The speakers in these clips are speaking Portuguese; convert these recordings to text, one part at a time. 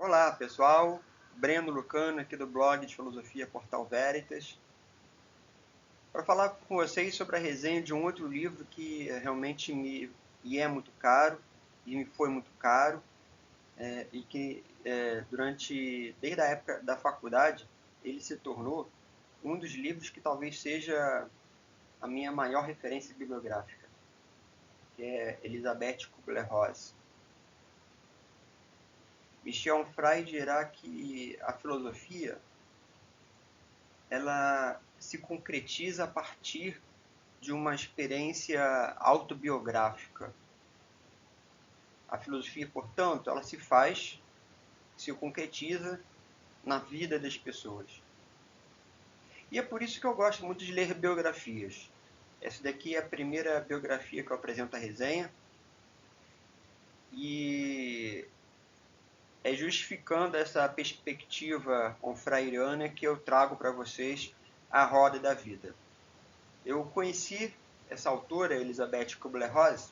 Olá, pessoal. Breno Lucano, aqui do blog de filosofia Portal Veritas, para falar com vocês sobre a resenha de um outro livro que realmente me é muito caro e me foi muito caro, e que desde a época da faculdade, ele se tornou um dos livros que talvez seja a minha maior referência bibliográfica, que é Elisabeth Kubler-Ross. Michel Onfray dirá que a filosofia ela se concretiza a partir de uma experiência autobiográfica. A filosofia, portanto, ela se concretiza na vida das pessoas. E é por isso que eu gosto muito de ler biografias. Essa daqui é a primeira biografia que eu apresento à resenha. E é justificando essa perspectiva onfraiana que eu trago para vocês A Roda da Vida. Eu conheci essa autora, Elisabeth Kubler-Ross,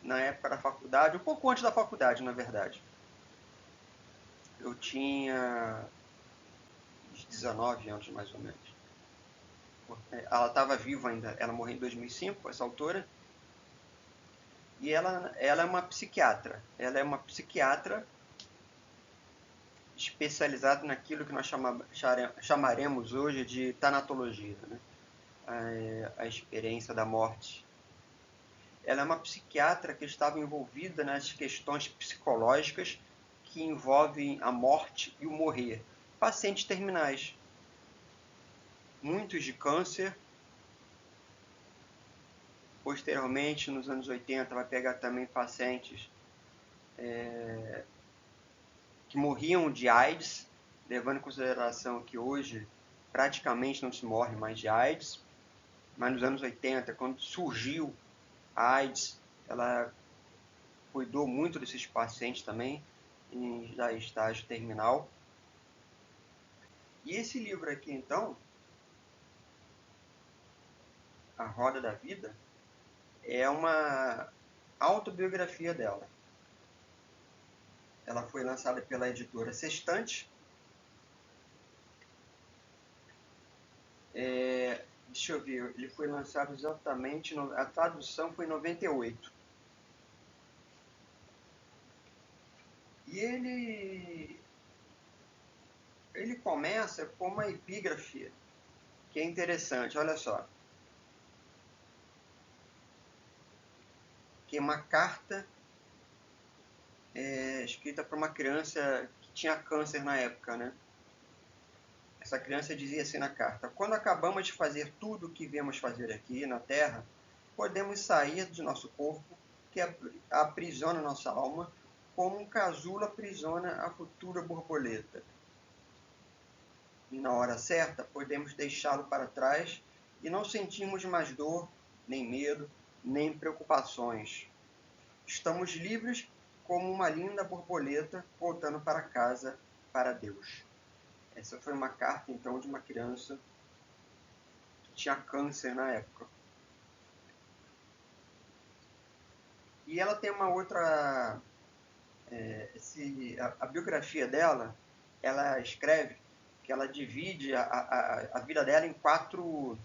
na época da faculdade, um pouco antes da faculdade, na verdade. Eu tinha uns 19 anos, mais ou menos. Ela estava viva ainda, ela morreu em 2005, essa autora. E ela é uma psiquiatra. Ela é uma psiquiatra especializada naquilo que nós chamaremos hoje de tanatologia, né? A experiência da morte. Ela é uma psiquiatra que estava envolvida nas questões psicológicas que envolvem a morte e o morrer. Pacientes terminais, muitos de câncer. Posteriormente, nos anos 80, vai pegar também pacientes que morriam de AIDS, levando em consideração que hoje praticamente não se morre mais de AIDS, mas nos anos 80, quando surgiu a AIDS, ela cuidou muito desses pacientes também, em já estágio terminal. E esse livro aqui, então, A Roda da Vida, é uma autobiografia dela. Ela foi lançada pela editora Sextante. Deixa eu ver, ele foi lançado exatamente, a tradução foi em 98. E ele começa com uma epígrafe que é interessante, olha só. Que é uma carta escrita para uma criança que tinha câncer na época, né? Essa criança dizia assim na carta: quando acabamos de fazer tudo o que viemos fazer aqui na Terra, podemos sair de nosso corpo, que aprisiona nossa alma, como um casulo aprisiona a futura borboleta. E na hora certa, podemos deixá-lo para trás e não sentimos mais dor, nem medo, nem preocupações. Estamos livres como uma linda borboleta voltando para casa, para Deus. Essa foi uma carta, então, de uma criança que tinha câncer na época. E ela tem uma outra... a biografia dela, ela escreve que ela divide a vida dela em quatro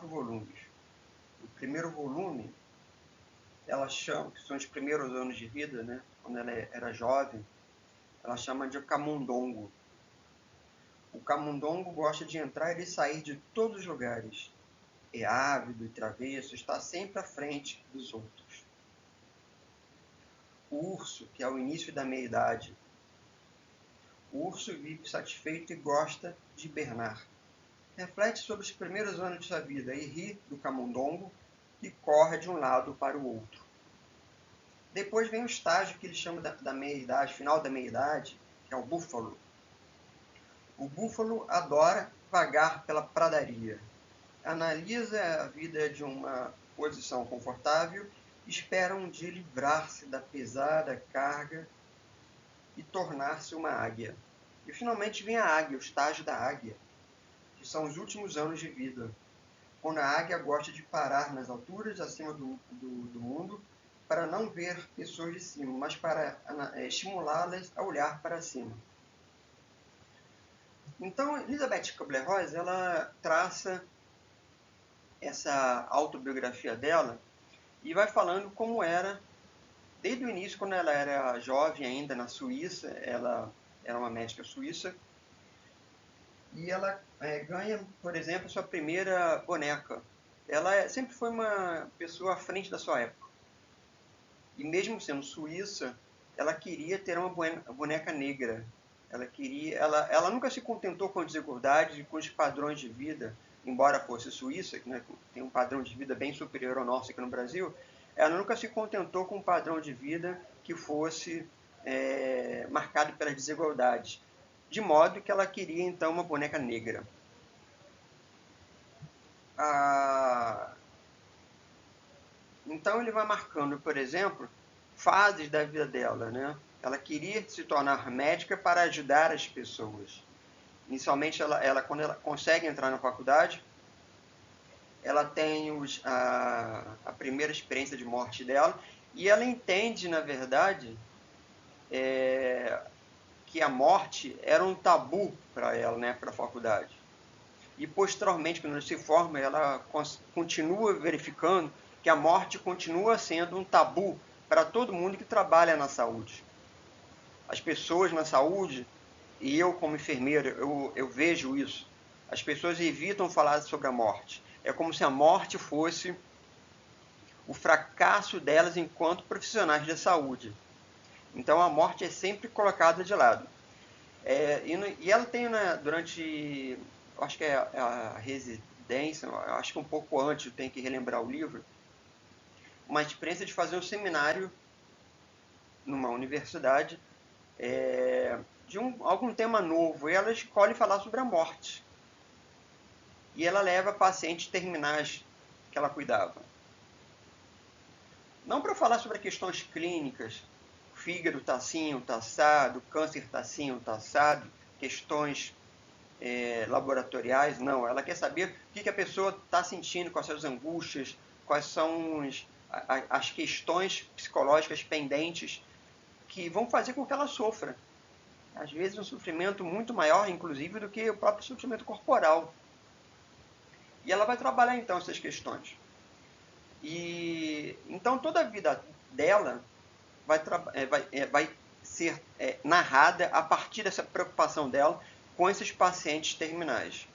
volumes. O primeiro volume, ela chama, que são os primeiros anos de vida, né, quando ela era jovem, ela chama de camundongo. O camundongo gosta de entrar e sair de todos os lugares. É ávido e travesso, está sempre à frente dos outros. O urso, que é o início da meia-idade. O urso vive satisfeito e gosta de hibernar. Reflete sobre os primeiros anos de sua vida e ri do camundongo, que corre de um lado para o outro. Depois vem o estágio que ele chama da meia-idade, final da meia-idade, que é o búfalo. O búfalo adora vagar pela pradaria. Analisa a vida de uma posição confortável, espera um dia livrar-se da pesada carga e tornar-se uma águia. E finalmente vem a águia, o estágio da águia, que são os últimos anos de vida, quando a águia gosta de parar nas alturas acima do mundo para não ver pessoas de cima, mas para estimulá-las a olhar para cima. Então, Elizabeth Kubler-Ross, ela traça essa autobiografia dela e vai falando como era, desde o início, quando ela era jovem ainda na Suíça. Ela era uma médica suíça, e ela ganha, por exemplo, sua primeira boneca. Ela sempre foi uma pessoa à frente da sua época. E mesmo sendo suíça, ela queria ter uma boneca negra. Ela nunca se contentou com desigualdades e com os padrões de vida, embora fosse suíça, que, né, tem um padrão de vida bem superior ao nosso aqui no Brasil. Ela nunca se contentou com um padrão de vida que fosse marcado pelas desigualdades, de modo que ela queria então uma boneca negra. Então ele vai marcando, por exemplo, fases da vida dela, né? Ela queria se tornar médica para ajudar as pessoas. Inicialmente, quando ela consegue entrar na faculdade, ela tem a primeira experiência de morte dela, e ela entende, na verdade, que a morte era um tabu para ela, né, para a faculdade. E posteriormente, quando ela se forma, ela continua verificando que a morte continua sendo um tabu para todo mundo que trabalha na saúde. As pessoas na saúde, e eu como enfermeira, eu vejo isso, as pessoas evitam falar sobre a morte. É como se a morte fosse o fracasso delas enquanto profissionais da saúde. Então a morte é sempre colocada de lado. E ela tem, né, durante, acho que é a residência, acho que um pouco antes, eu tenho que relembrar o livro, uma experiência de fazer um seminário numa universidade de algum tema novo, e ela escolhe falar sobre a morte. E ela leva pacientes terminais que ela cuidava. Não para falar sobre questões clínicas, o fígado está assim, está assado, o câncer está assim, está assado, questões laboratoriais, não. Ela quer saber o que a pessoa está sentindo, quais são as angústias, quais são as questões psicológicas pendentes que vão fazer com que ela sofra. Às vezes um sofrimento muito maior, inclusive, do que o próprio sofrimento corporal. E ela vai trabalhar, então, essas questões. E então toda a vida dela vai ser narrada a partir dessa preocupação dela com esses pacientes terminais.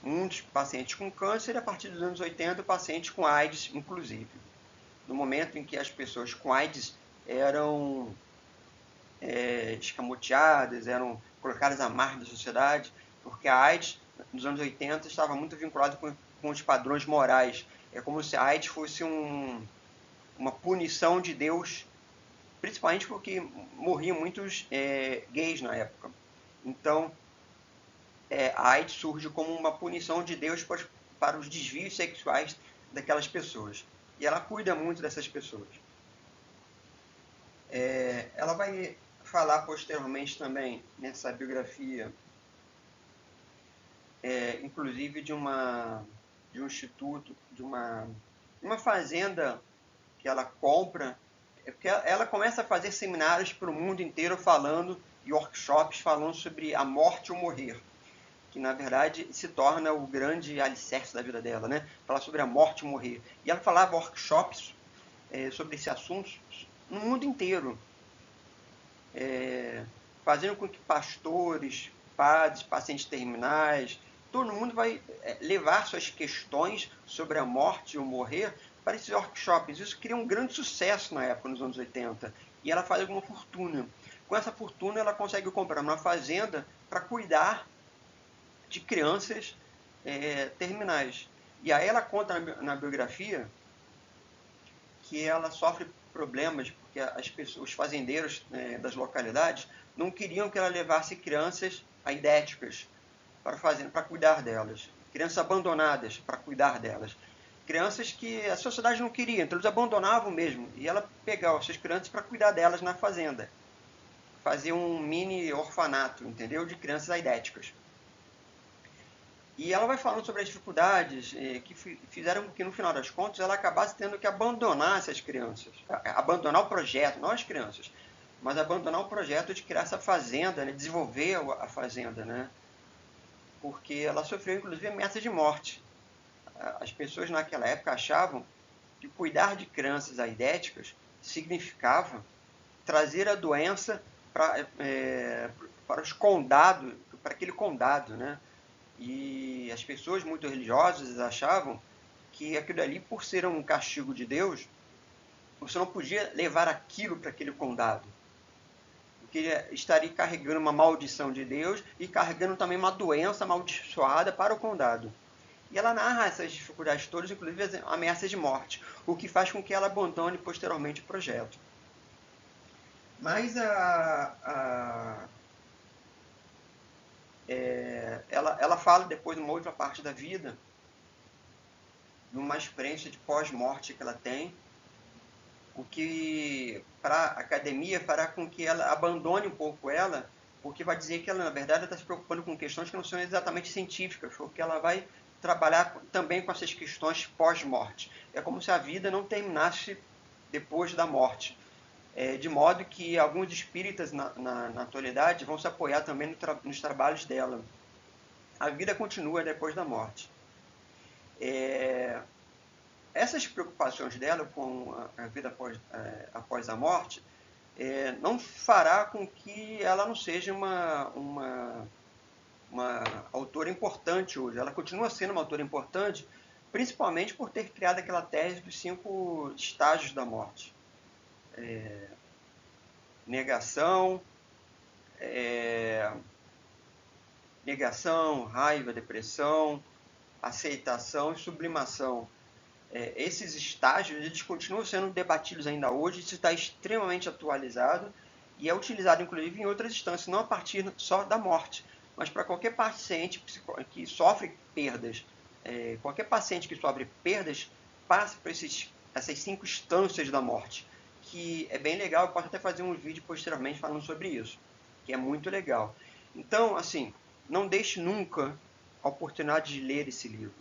Muitos pacientes com câncer, a partir dos anos 80, pacientes com AIDS, inclusive. No momento em que as pessoas com AIDS eram escamoteadas, eram colocadas à margem da sociedade, porque a AIDS, nos anos 80, estava muito vinculada com os padrões morais. É como se a AIDS fosse uma punição de Deus, principalmente porque morriam muitos gays na época. Então, a AIDS surge como uma punição de Deus para os desvios sexuais daquelas pessoas. E ela cuida muito dessas pessoas. Ela vai falar posteriormente também, nessa biografia, inclusive de um instituto, de uma fazenda que ela compra, porque ela começa a fazer seminários para o mundo inteiro falando, e workshops falando sobre a morte ou morrer, que na verdade se torna o grande alicerce da vida dela, né? Falar sobre a morte ou morrer. E ela falava workshops sobre esse assunto no mundo inteiro, fazendo com que pastores, padres, pacientes terminais, todo mundo vai levar suas questões sobre a morte ou morrer para esses workshops. Isso cria um grande sucesso na época, nos anos 80. E ela faz alguma fortuna. Com essa fortuna, ela consegue comprar uma fazenda para cuidar de crianças terminais. E aí ela conta na biografia que ela sofre problemas porque os fazendeiros das localidades não queriam que ela levasse crianças aidéticas para cuidar delas, crianças abandonadas para cuidar delas, crianças que a sociedade não queria, então eles abandonavam mesmo, e ela pegava essas crianças para cuidar delas na fazenda, fazer um mini orfanato, entendeu, de crianças aidéticas. E ela vai falando sobre as dificuldades que fizeram com que, no final das contas, ela acabasse tendo que abandonar essas crianças. Abandonar o projeto, não as crianças, mas abandonar o projeto de criar essa fazenda, né, desenvolver a fazenda, né? Porque ela sofreu, inclusive, ameaça de morte. As pessoas naquela época achavam que cuidar de crianças aidéticas significava trazer a doença para os condados, para aquele condado, né? E as pessoas muito religiosas achavam que aquilo ali, por ser um castigo de Deus, você não podia levar aquilo para aquele condado. Porque estaria carregando uma maldição de Deus e carregando também uma doença amaldiçoada para o condado. E ela narra essas dificuldades todas, inclusive as ameaças de morte, o que faz com que ela abandone posteriormente o projeto. Mas ela fala depois, numa outra parte da vida, de uma experiência de pós-morte que ela tem, o que para a academia fará com que ela abandone um pouco ela, porque vai dizer que ela, na verdade, está se preocupando com questões que não são exatamente científicas, porque ela vai trabalhar também com essas questões pós-morte. É como se a vida não terminasse depois da morte. De modo que alguns espíritas na atualidade vão se apoiar também nos trabalhos dela. A vida continua depois da morte. Essas preocupações dela com a vida após a morte não fará com que ela não seja uma autora importante hoje. Ela continua sendo uma autora importante, principalmente por ter criado aquela tese dos 5 estágios da morte. Negação, raiva, depressão, aceitação e sublimação. Esses estágios eles continuam sendo debatidos ainda hoje, isso está extremamente atualizado e é utilizado inclusive em outras instâncias, não a partir só da morte, mas para qualquer paciente que sofre perdas. Qualquer paciente que sofre perdas passa por essas 5 instâncias da morte, que é bem legal, eu posso até fazer um vídeo posteriormente falando sobre isso, que é muito legal. Então, assim, não deixe nunca a oportunidade de ler esse livro.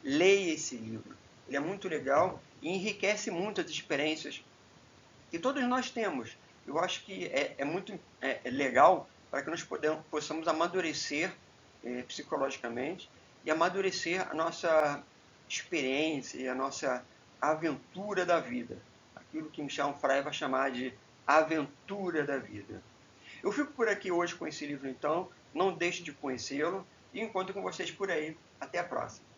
Leia esse livro. Ele é muito legal e enriquece muito as experiências que todos nós temos. Eu acho que é muito legal para que nós possamos amadurecer psicologicamente e amadurecer a nossa experiência e a nossa aventura da vida. Aquilo que Michel Onfray vai chamar de aventura da vida. Eu fico por aqui hoje com esse livro, então. Não deixe de conhecê-lo e encontro com vocês por aí. Até a próxima.